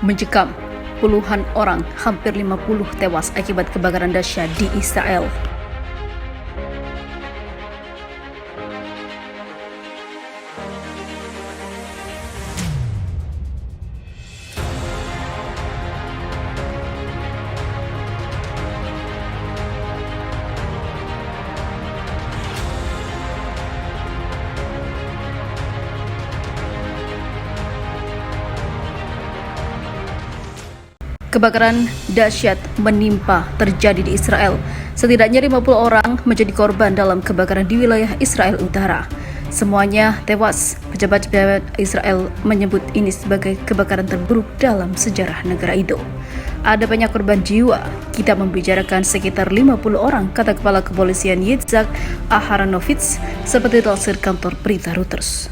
mencekam. Puluhan orang, hampir 50 tewas akibat kebakaran dahsyat di Israel. Kebakaran dahsyat menimpa terjadi di Israel. Setidaknya 50 orang menjadi korban dalam kebakaran di wilayah Israel Utara. Semuanya tewas. Pejabat-pejabat Israel menyebut ini sebagai kebakaran terburuk dalam sejarah negara itu. Ada banyak korban jiwa. Kita membicarakan sekitar 50 orang, kata Kepala Kepolisian Yitzhak Aharonovitz, seperti dilansir kantor berita Reuters.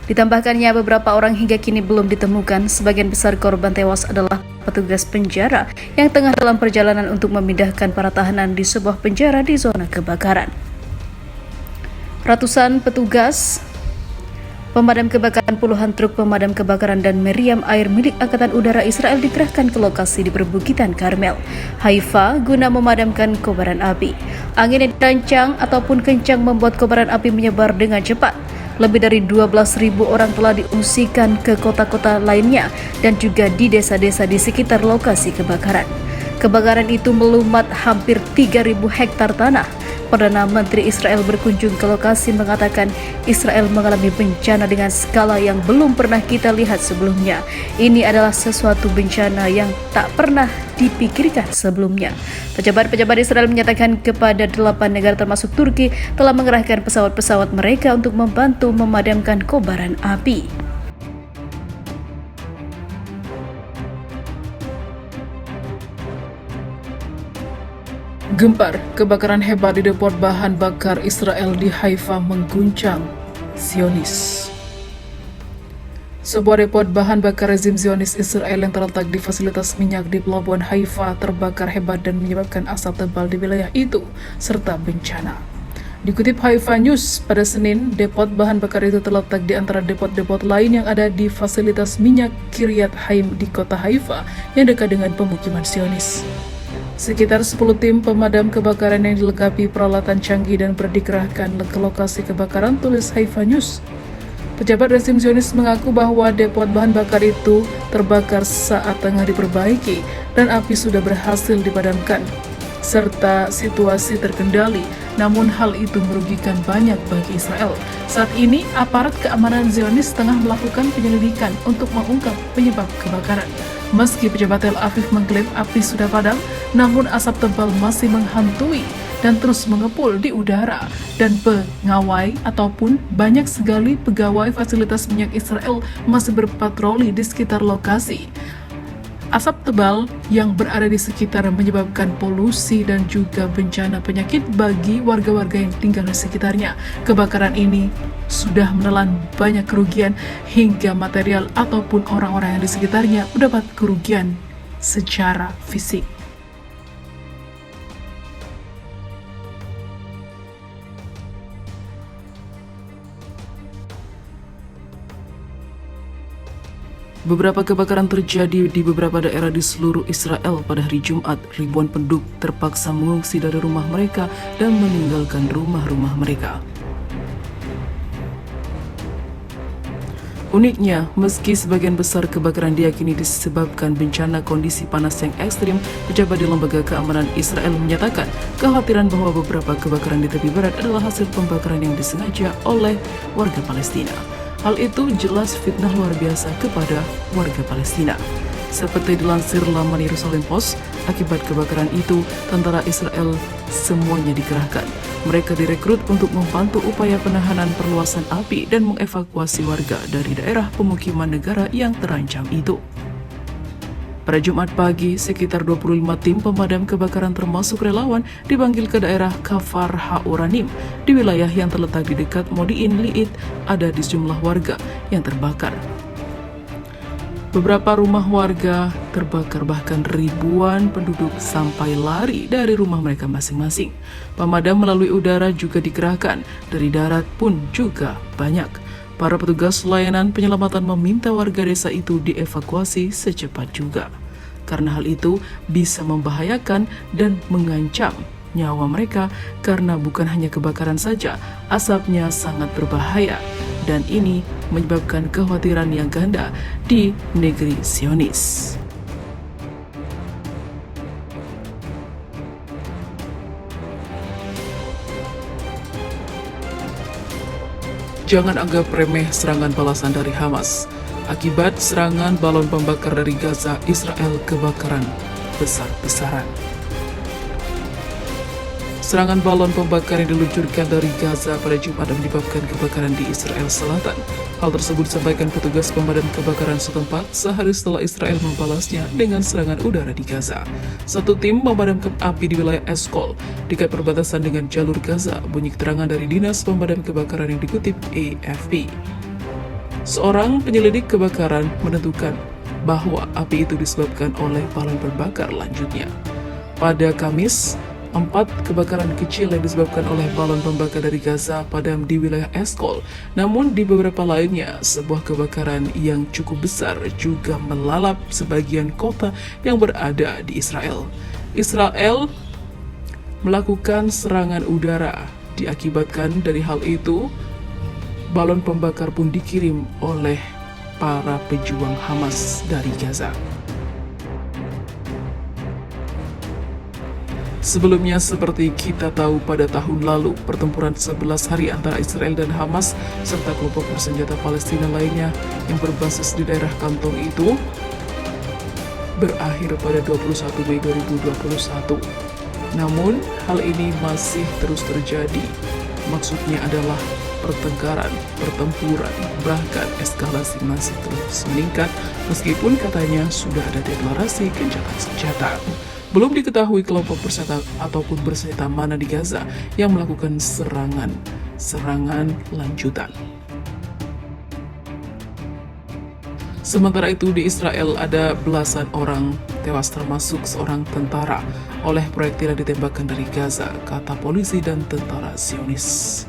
Ditambahkannya, beberapa orang hingga kini belum ditemukan. Sebagian besar korban tewas adalah petugas penjara yang tengah dalam perjalanan untuk memindahkan para tahanan di sebuah penjara di zona kebakaran. Ratusan petugas pemadam kebakaran, puluhan truk pemadam kebakaran dan meriam air milik Angkatan Udara Israel dikerahkan ke lokasi di perbukitan Karmel, Haifa guna memadamkan kobaran api. Angin yang kencang ataupun kencang membuat kobaran api menyebar dengan cepat. Lebih dari 12.000 orang telah diungsikan ke kota-kota lainnya dan juga di desa-desa di sekitar lokasi kebakaran. Kebakaran itu melumat hampir 3.000 hektar tanah. Perdana Menteri Israel berkunjung ke lokasi mengatakan Israel mengalami bencana dengan skala yang belum pernah kita lihat sebelumnya. Ini adalah sesuatu bencana yang tak pernah dipikirkan sebelumnya. Pejabat-pejabat Israel menyatakan kepada 8 negara termasuk Turki telah mengerahkan pesawat-pesawat mereka untuk membantu memadamkan kobaran api. Gempar, kebakaran hebat di depo bahan bakar Israel di Haifa mengguncang Zionis. Sebuah depo bahan bakar rezim Zionis Israel yang terletak di fasilitas minyak di pelabuhan Haifa terbakar hebat dan menyebabkan asap tebal di wilayah itu, serta bencana. Dikutip Haifa News, pada Senin, depot bahan bakar itu terletak di antara depot-depot lain yang ada di fasilitas minyak Kiryat Haim di kota Haifa yang dekat dengan pemukiman Zionis. Sekitar 10 tim pemadam kebakaran yang dilengkapi peralatan canggih dan berdikerahkan ke lokasi kebakaran, tulis Haifa News. Pejabat rezim Zionis mengaku bahwa depot bahan bakar itu terbakar saat tengah diperbaiki dan api sudah berhasil dipadamkan, serta situasi terkendali. Namun hal itu merugikan banyak bagi Israel. Saat ini, aparat keamanan Zionis tengah melakukan penyelidikan untuk mengungkap penyebab kebakaran. Meski pejabat Tel Aviv mengklaim api sudah padam, namun asap tebal masih menghantui dan terus mengepul di udara, dan pengawai ataupun banyak sekali pegawai fasilitas minyak Israel masih berpatroli di sekitar lokasi. Asap tebal yang berada di sekitar menyebabkan polusi dan juga bencana penyakit bagi warga-warga yang tinggal di sekitarnya. Kebakaran ini sudah menelan banyak kerugian hingga material ataupun orang-orang yang di sekitarnya mendapat kerugian secara fisik. Beberapa kebakaran terjadi di beberapa daerah di seluruh Israel pada hari Jumat. Ribuan penduduk terpaksa mengungsi dari rumah mereka dan meninggalkan rumah-rumah mereka. Uniknya, meski sebagian besar kebakaran diyakini disebabkan bencana kondisi panas yang ekstrim, pejabat di Lembaga Keamanan Israel menyatakan kekhawatiran bahwa beberapa kebakaran di tepi barat adalah hasil pembakaran yang disengaja oleh warga Palestina. Hal itu jelas fitnah luar biasa kepada warga Palestina. Seperti dilansir laman Yerusalem Post, akibat kebakaran itu, tentara Israel semuanya dikerahkan. Mereka direkrut untuk membantu upaya penahanan perluasan api dan mengevakuasi warga dari daerah pemukiman negara yang terancam itu. Pada Jumat pagi, sekitar 25 tim pemadam kebakaran termasuk relawan dipanggil ke daerah Kafar Ha'uranim di wilayah yang terletak di dekat Modi'in Li'it. Ada di sejumlah warga yang terbakar. Beberapa rumah warga terbakar, bahkan ribuan penduduk sampai lari dari rumah mereka masing-masing. Pemadam melalui udara juga dikerahkan, dari darat pun juga banyak. Para petugas layanan penyelamatan meminta warga desa itu dievakuasi secepat juga, karena hal itu bisa membahayakan dan mengancam nyawa mereka karena bukan hanya kebakaran saja, asapnya sangat berbahaya dan ini menyebabkan kekhawatiran yang ganda di negeri Zionis. Jangan anggap remeh serangan balasan dari Hamas. Akibat serangan balon pembakar dari Gaza, Israel kebakaran besar-besaran. Serangan balon pembakar yang diluncurkan dari Gaza pada Jumat menyebabkan kebakaran di Israel Selatan. Hal tersebut disampaikan petugas pemadam kebakaran setempat sehari setelah Israel membalasnya dengan serangan udara di Gaza. Satu tim memadamkan api di wilayah Eskol, dekat perbatasan dengan jalur Gaza, bunyi keterangan dari Dinas Pemadam Kebakaran yang dikutip AFP. Seorang penyelidik kebakaran menentukan bahwa api itu disebabkan oleh balon pembakar lanjutnya. Pada Kamis, 4 kebakaran kecil yang disebabkan oleh balon pembakar dari Gaza padam di wilayah Eskol. Namun di beberapa lainnya, sebuah kebakaran yang cukup besar juga melalap sebagian kota yang berada di Israel. Israel melakukan serangan udara. Diakibatkan dari hal itu, balon pembakar pun dikirim oleh para pejuang Hamas dari Gaza. Sebelumnya, seperti kita tahu, pada tahun lalu, pertempuran 11 hari antara Israel dan Hamas serta kelompok bersenjata Palestina lainnya yang berbasis di daerah kantong itu berakhir pada 21 Mei 2021. Namun, hal ini masih terus terjadi. Maksudnya adalah pertengkaran, pertempuran, bahkan eskalasi masih terus meningkat meskipun katanya sudah ada deklarasi gencatan senjata. Belum diketahui kelompok bersenjata ataupun bersenjata mana di Gaza yang melakukan serangan lanjutan. Sementara itu di Israel ada belasan orang tewas termasuk seorang tentara oleh proyektil yang ditembakkan dari Gaza, kata polisi dan tentara Zionis.